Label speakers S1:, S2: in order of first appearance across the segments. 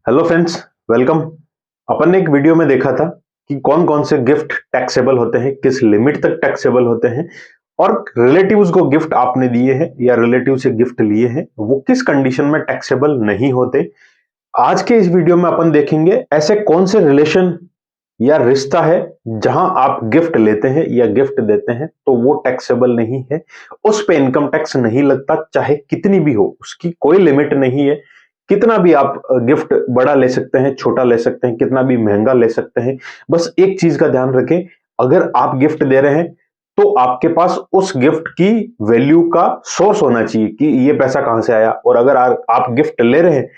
S1: Hello friends, welcome. अपन ने एक video में देखा था कि कौन कौन से गिफ्ट टैक्सेबल होते हैं, किस लिमिट तक टैक्सेबल होते हैं, और रिलेटिव्स को गिफ्ट आपने दिए हैं या रिलेटिव से गिफ्ट लिए हैं वो किस कंडीशन में टैक्सेबल नहीं होते। आज के इस वीडियो में अपन देखेंगे ऐसे कौन से रिलेशन या रिश्ता है जहां आप गिफ्ट लेते हैं या गिफ्ट देते हैं तो वो टैक्सेबल नहीं है, उस पे इनकम टैक्स नहीं लगता, चाहे कितनी भी हो, उसकी कोई लिमिट नहीं है। कितना भी आप गिफ्ट बड़ा ले सकते हैं, छोटा ले सकते हैं, कितना भी महंगा ले सकते हैं। बस एक चीज का ध्यान रखें, अगर आप गिफ्ट दे रहे हैं तो आपके पास उस गिफ्ट की वैल्यू का सोर्स होना चाहिए कि ये पैसा कहां से आया, और अगर आप गिफ्ट ले रहे हैं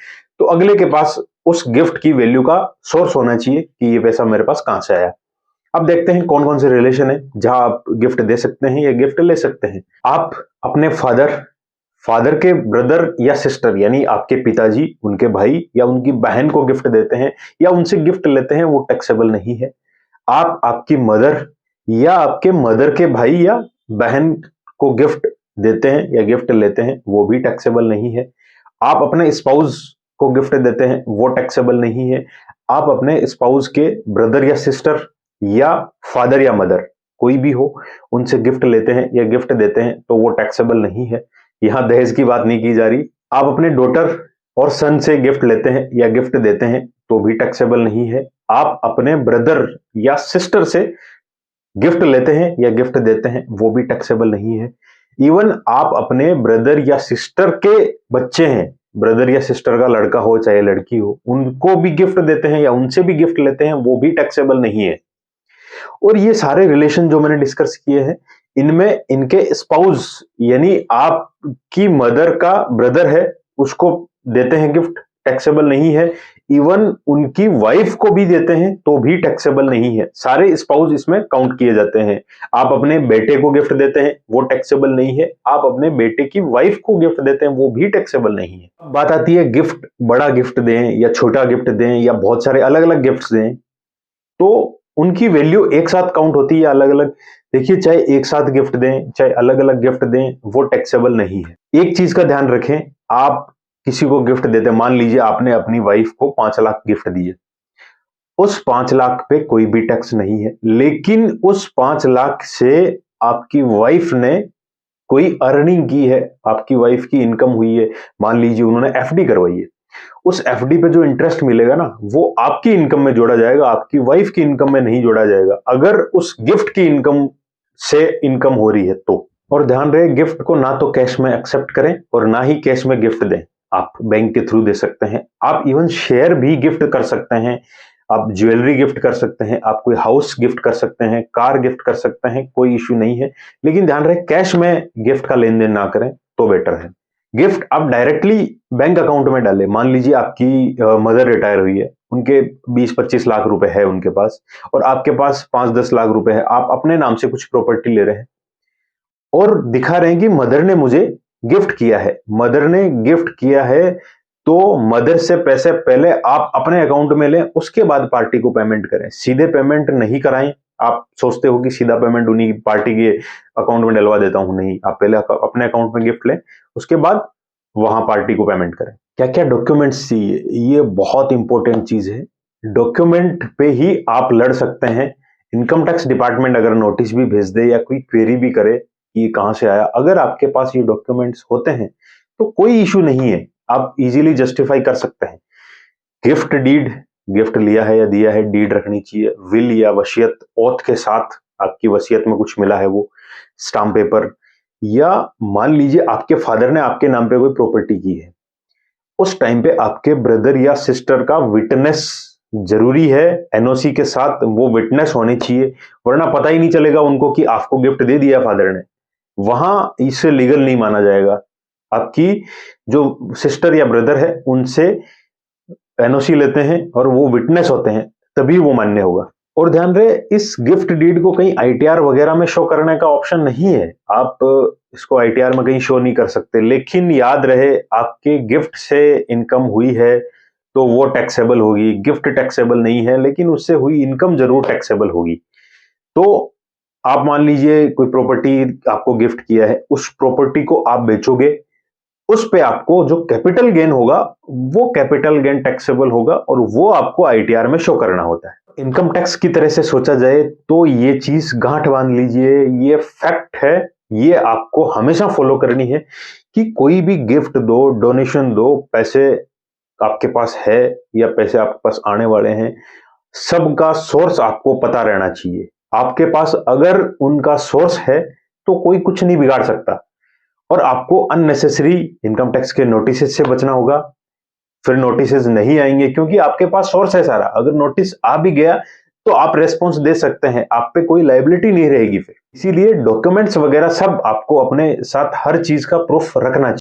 S1: तो अगले के पास उस गिफ्ट की वैल्यू का सोर्स होना चाहिए कि ये पैसा मेरे पास कहां से आया। अब देखते हैं कौन कौन से रिलेशन है जहां आप गिफ्ट दे सकते हैं या गिफ्ट ले सकते हैं। आप अपने फादर फादर के ब्रदर या सिस्टर यानी आपके पिताजी, उनके भाई या उनकी बहन को गिफ्ट देते हैं या उनसे गिफ्ट लेते हैं, वो टैक्सेबल नहीं है। आप आपकी मदर या आपके मदर के भाई या बहन को गिफ्ट देते हैं या गिफ्ट लेते हैं, वो भी टैक्सेबल नहीं है। आप अपने स्पाउस को गिफ्ट देते हैं, वो टैक्सेबल नहीं है। आप अपने स्पाउस के ब्रदर या सिस्टर या फादर या मदर, कोई भी हो, उनसे गिफ्ट लेते हैं या गिफ्ट देते हैं तो वो टैक्सेबल नहीं है। यहां दहेज की बात नहीं की जा रही। आप अपने डॉटर और सन से गिफ्ट लेते हैं या गिफ्ट देते हैं तो भी टैक्सेबल नहीं है। आप अपने ब्रदर या सिस्टर से गिफ्ट लेते हैं या गिफ्ट देते हैं, वो भी टैक्सेबल नहीं है। इवन आप अपने ब्रदर या सिस्टर के बच्चे हैं, ब्रदर या सिस्टर का लड़का हो चाहे लड़की हो, उनको भी गिफ्ट देते हैं या उनसे भी गिफ्ट लेते हैं, वो भी टैक्सेबल नहीं है। और ये सारे रिलेशन जो मैंने डिस्कस किए हैं, इनमें इनके स्पाउस यानी आपकी मदर का ब्रदर है, उसको देते हैं गिफ्ट, टैक्सेबल नहीं है। इवन उनकी वाइफ को भी देते हैं तो भी टैक्सेबल नहीं है। सारे स्पाउस इसमें काउंट किए जाते हैं। आप अपने बेटे को गिफ्ट देते हैं, वो टैक्सेबल नहीं है। आप अपने बेटे की वाइफ को गिफ्ट देते हैं, वो भी टैक्सेबल नहीं है। बात आती है गिफ्ट, बड़ा गिफ्ट दें या छोटा गिफ्ट दें या बहुत सारे अलग अलग गिफ्ट दें, तो उनकी वैल्यू एक साथ काउंट होती है या अलग अलग। देखिए, चाहे एक साथ गिफ्ट दें चाहे अलग अलग गिफ्ट दें, वो टैक्सेबल नहीं है। एक चीज का ध्यान रखें, आप किसी को गिफ्ट देते हैं, मान लीजिए आपने अपनी वाइफ को 5 लाख गिफ्ट दिए, उस 5 लाख पे कोई भी टैक्स नहीं है। लेकिन उस 5 लाख से आपकी वाइफ ने कोई अर्निंग की है, आपकी वाइफ की इनकम हुई है, मान लीजिए उन्होंने एफडी करवाई है, उस एफडी पे जो इंटरेस्ट मिलेगा ना, वो आपकी इनकम में जोड़ा जाएगा, आपकी वाइफ की इनकम में नहीं जोड़ा जाएगा, अगर उस गिफ्ट की इनकम से इनकम हो रही है तो। और ध्यान रहे, गिफ्ट को ना तो कैश में एक्सेप्ट करें और ना ही कैश में गिफ्ट दें। आप बैंक के थ्रू दे सकते हैं, आप इवन शेयर भी गिफ्ट कर सकते हैं, आप ज्वेलरी गिफ्ट कर सकते हैं, आप कोई हाउस गिफ्ट कर सकते हैं, कार गिफ्ट कर सकते हैं, कोई इश्यू नहीं है। लेकिन ध्यान रहे, कैश में गिफ्ट का लेन देन ना करें तो बेटर है। गिफ्ट आप डायरेक्टली बैंक अकाउंट में डालें। मान लीजिए आपकी मदर रिटायर हुई है, उनके 20-25 लाख रुपए है उनके पास, और आपके पास 5-10 लाख रुपए है, आप अपने नाम से कुछ प्रॉपर्टी ले रहे हैं और दिखा रहे हैं कि मदर ने मुझे गिफ्ट किया है। मदर ने गिफ्ट किया है तो मदर से पैसे पहले आप अपने अकाउंट में लें, उसके बाद पार्टी को पेमेंट करें। सीधे पेमेंट नहीं कराएं। आप सोचते हो कि सीधा पेमेंट उन्हीं पार्टी के अकाउंट में डलवा देता हूं, नहीं, आप पहले अपने अकाउंट में गिफ्ट लें, उसके बाद वहां पार्टी को पेमेंट करें। क्या क्या डॉक्यूमेंट्स चाहिए, ये बहुत इंपॉर्टेंट चीज है। डॉक्यूमेंट पे ही आप लड़ सकते हैं। इनकम टैक्स डिपार्टमेंट अगर नोटिस भी भेज दे या कोई क्वेरी भी करे कि ये कहां से आया, अगर आपके पास ये डॉक्यूमेंट्स होते हैं तो कोई इशू नहीं है, आप इजीली जस्टिफाई कर सकते हैं। गिफ्ट डीड, गिफ्ट लिया है या दिया है, डीड रखनी चाहिए। विल या वसीयत, ओथ के साथ आपकी वसीयत में कुछ मिला है, वो स्टाम्प पेपर। या मान लीजिए आपके फादर ने आपके नाम पे कोई प्रॉपर्टी की है, उस टाइम पे आपके ब्रदर या सिस्टर का विटनेस जरूरी है। एनओसी के साथ वो विटनेस होने चाहिए, वरना पता ही नहीं चलेगा उनको कि आपको गिफ्ट दे दिया फादर ने, वहां इसे लीगल नहीं माना जाएगा। आपकी जो सिस्टर या ब्रदर है उनसे एनओसी लेते हैं और वो विटनेस होते हैं, तभी वो मान्य होगा। और ध्यान रहे, इस गिफ्ट डीड को कहीं आईटीआर वगैरह में शो करने का ऑप्शन नहीं है। आप इसको आईटीआर में कहीं शो नहीं कर सकते। लेकिन याद रहे, आपके गिफ्ट से इनकम हुई है तो वो टैक्सेबल होगी। गिफ्ट टैक्सेबल नहीं है, लेकिन उससे हुई इनकम जरूर टैक्सेबल होगी। तो आप मान लीजिए कोई प्रॉपर्टी आपको गिफ्ट किया है, उस प्रॉपर्टी को आप बेचोगे उस पे आपको जो कैपिटल गेन होगा वो कैपिटल गेन टैक्सेबल होगा और वो आपको आईटीआर में शो करना होता है। इनकम टैक्स की तरह से सोचा जाए तो ये चीज गांठ बांध लीजिए, ये फैक्ट है, ये आपको हमेशा फॉलो करनी है कि कोई भी गिफ्ट दो, डोनेशन दो, पैसे आपके पास है या पैसे आपके पास आने वाले हैं, सबका सोर्स आपको पता रहना चाहिए। आपके पास अगर उनका सोर्स है तो कोई कुछ नहीं बिगाड़ सकता। और आपको अननेसेसरी इनकम टैक्स के नोटिस से बचना होगा। फिर नोटिस नहीं आएंगे क्योंकि आपके पास सोर्स है सारा। अगर नोटिस आ भी गया तो आप रेस्पॉन्स दे सकते हैं, आप पे कोई लायबिलिटी नहीं रहेगी फिर। इसीलिए डॉक्यूमेंट्स वगैरह सब आपको अपने साथ हर चीज का प्रूफ रखना चाहिए।